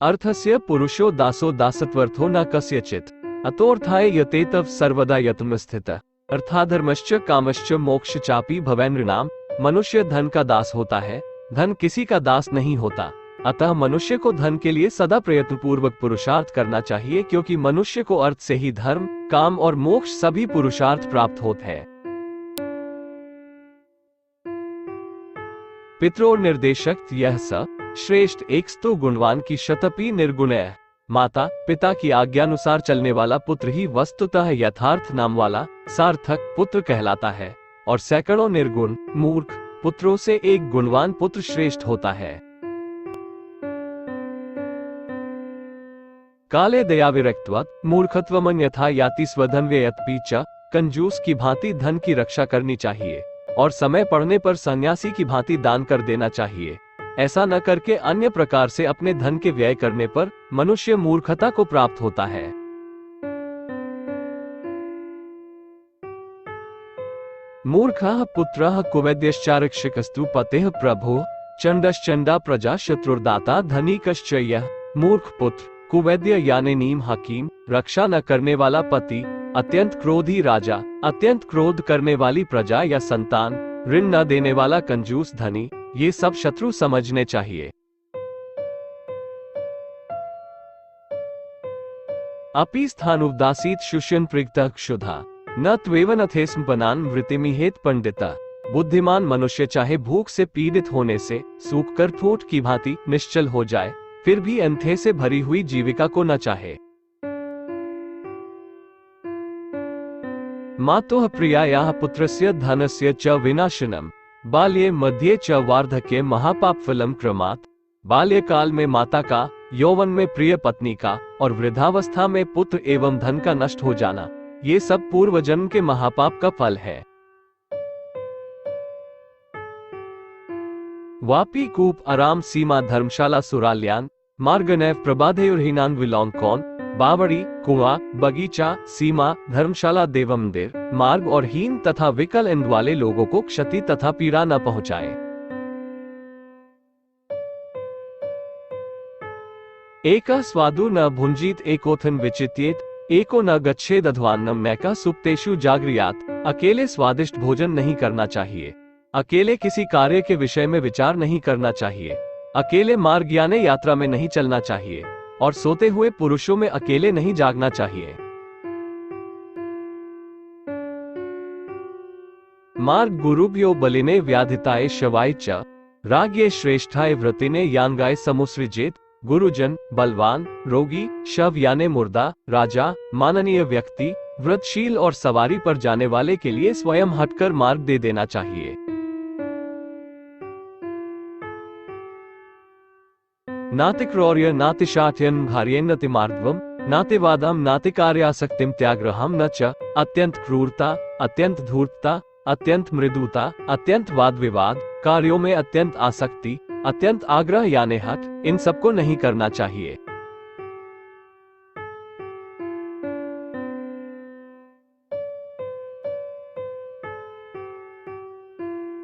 अर्थस्य पुरुषो दासो दासत्वर्थो न कस्यचित् अतोऽर्थाय यतेतव सर्वदा यत्नस्थितः अर्थाधर्मश्च कामश्च मोक्ष चापि भवैनृणाम। मनुष्य धन का दास होता है, धन किसी का दास नहीं होता। अतः मनुष्य को धन के लिए सदा प्रयत्न पूर्वक पुरुषार्थ करना चाहिए, क्योंकि मनुष्य को अर्थ से ही धर्म, काम और मोक्ष सभी पुरुषार्थ प्राप्त होते हैं। पित्रोर निर्देशक यह स श्रेष्ठ एक स्तो गुणवान की शतपी निर्गुणय। माता पिता की आज्ञानुसार चलने वाला पुत्र ही वस्तुतः यथार्थ नाम वाला सार्थक पुत्र कहलाता है, और सैकड़ों निर्गुण मूर्ख पुत्रों से एक गुणवान पुत्र श्रेष्ठ होता है। काले दया विरक्तवत् मूर्खत्वमन यथा याति स्वधन व्ययत्पि च। कंजूस की भांति धन की रक्षा करनी चाहिए, और समय पड़ने पर सन्यासी की भांति दान कर देना चाहिए। ऐसा न करके अन्य प्रकार से अपने धन के व्यय करने पर मनुष्य मूर्खता को प्राप्त होता है। मूर्खः पुत्रः कुवैद्यश्चारक्षकस्तु पतेः प्रभो चंडश्चंडा प्रजा शत्रुर्दाता धनिकश्च यः। मूर्ख पुत्र, कुवैद्य यानी नीम हकीम, रक्षा न करने वाला पति, अत्यंत क्रोधी राजा, अत्यंत क्रोध करने वाली प्रजा या संतान, ऋण न देने वाला कंजूस धनी, ये सब शत्रु समझने चाहिए। अपि स्थानुदासीत शुष्यन प्रिक्तः क्षुधा न त्वेवन अथेस्म बनान वृत्तिमिहेत पंडिता। बुद्धिमान मनुष्य चाहे भूख से पीड़ित होने से सूख कर ठोठ की भांति निश्चल हो जाए, फिर भी अंधे से भरी हुई जीविका को न चाहे। मातुः प्रियायाः पुत्रस्य धनस्य च विनाशनम बाल्ये मध्ये च वार्धक्ये महापापफलम क्रमात्। बाल्यकाल में माता का, यौवन में प्रिय पत्नी का और वृद्धावस्था में पुत्र एवं धन का नष्ट हो जाना, ये सब पूर्व जन्म के महापाप का फल है। वापी कूप आराम सीमा धर्मशाला सुराल्यान मार्गनैव प्रबाधेयुर्हीनान विलोंकौन। बावड़ी, कुआं, बगीचा, सीमा, धर्मशाला, देव मंदिर, मार्ग और हीन तथा विकल इंद वाले लोगों को क्षति तथा पीड़ा न पहुंचाए। एका स्वादु न भुंजीत एकोथन विचित्येत एको न गच्छेद अध्वान्नम नैका सुप्तेषु जागृयात। अकेले स्वादिष्ट भोजन नहीं करना चाहिए, अकेले किसी कार्य के विषय में विचार नहीं करना चाहिए, अकेले मार्ग यानी यात्रा में नहीं चलना चाहिए, और सोते हुए पुरुषों में अकेले नहीं जागना चाहिए। मार्ग गुरुभ्यो बलिने व्याधिताय शवाय च राग्ये श्रेष्ठाय व्रतिने यांगाय समुसृजेत। गुरुजन, बलवान, रोगी, शव यानी मुर्दा, राजा, माननीय व्यक्ति, व्रतशील और सवारी पर जाने वाले के लिए स्वयं हटकर मार्ग दे देना चाहिए। नातिक्रौर्य नातिशाठ्यन भार्येन्नतिमार्दवम नातिवादम नातिकार्यासक्तिम त्याग्रहम न च। अत्यंत क्रूरता, अत्यंत धूर्तता, अत्यंत मृदुता, अत्यंत वाद विवाद, कार्यों में अत्यंत आसक्ति, अत्यंत आग्रह यानी हठ, इन सबको नहीं करना चाहिए।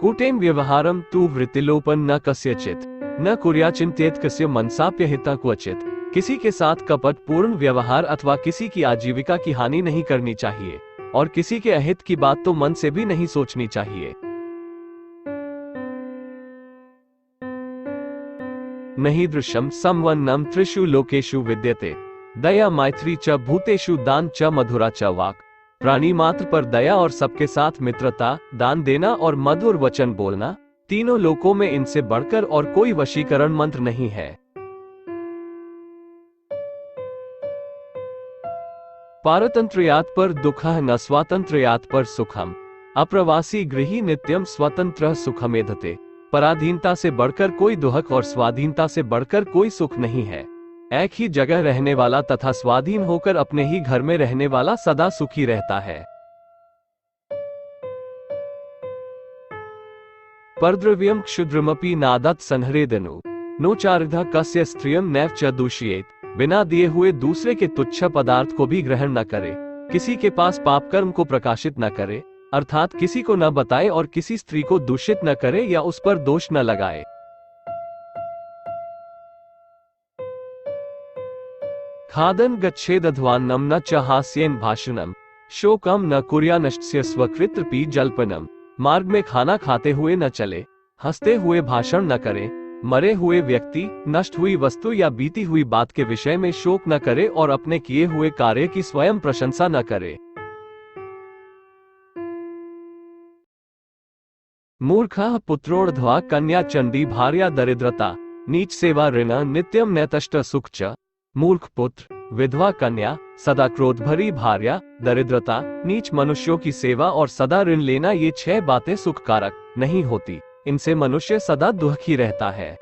कूटेम व्यवहारम तु वृत्तिलोपन न कस्यचित् न कुर्याचिन्त्येत कस्य मनसाप्य हिता क्वचित्। किसी के साथ कपट पूर्ण व्यवहार अथवा किसी की आजीविका की हानि नहीं करनी चाहिए, और किसी के अहित की बात तो मन से भी नहीं सोचनी चाहिए। नहि दृश्यम समवन्नम त्रिषु लोकेषु विद्यते दया मैत्री च भूतेषु दान च मधुरा च वाक्। प्राणी मात्र पर दया और सबके साथ मित्रता, दान देना और मधुर वचन बोलना, तीनों लोकों में इनसे बढ़कर और कोई वशीकरण मंत्र नहीं है। पारतंत्रयात् पर दुःखः न स्वातंत्रयात् पर सुखम अप्रवासी गृही नित्यम स्वतंत्रः सुखमेधते। पराधीनता से बढ़कर कोई दुहक और स्वाधीनता से बढ़कर कोई सुख नहीं है। एक ही जगह रहने वाला तथा स्वाधीन होकर अपने ही घर में रहने वाला सदा सुखी रहता है। परद्रव्यम क्षुद्रमपि नादत् संहरेदनु नोचारिधा कस्य स्त्रियम नैव च दूषयेत। बिना दिए हुए दूसरे के तुच्छ पदार्थ को भी ग्रहण न करे, किसी के पास पाप कर्म को प्रकाशित न करे, अर्थात किसी को न बताए और किसी स्त्री को दूषित न करे या उस पर दोष न लगाए। खादन गच्छेदध्वान्नं न च हास्येन भाषणम, शोकम न कुर्यानश्च स्वकृत्रपि जल्पनम। मार्ग में खाना खाते हुए न चले, हंसते हुए भाषण न करे, मरे हुए व्यक्ति, नष्ट हुई वस्तु या बीती हुई बात के विषय में शोक न करे और अपने किए हुए कार्य की स्वयं प्रशंसा न करे। मूर्खः पुत्रोर्ध्वा कन्या चंडी भार्या दरिद्रता, नीच सेवा ऋण नित्यम नैतष्ट सुख च। मूर्ख पुत्र, विधवा कन्या, सदा क्रोध भरी भार्या, दरिद्रता, नीच मनुष्यों की सेवा और सदा ऋण लेना, ये 6 बातें सुखकारक नहीं होती। इनसे मनुष्य सदा दुखी रहता है।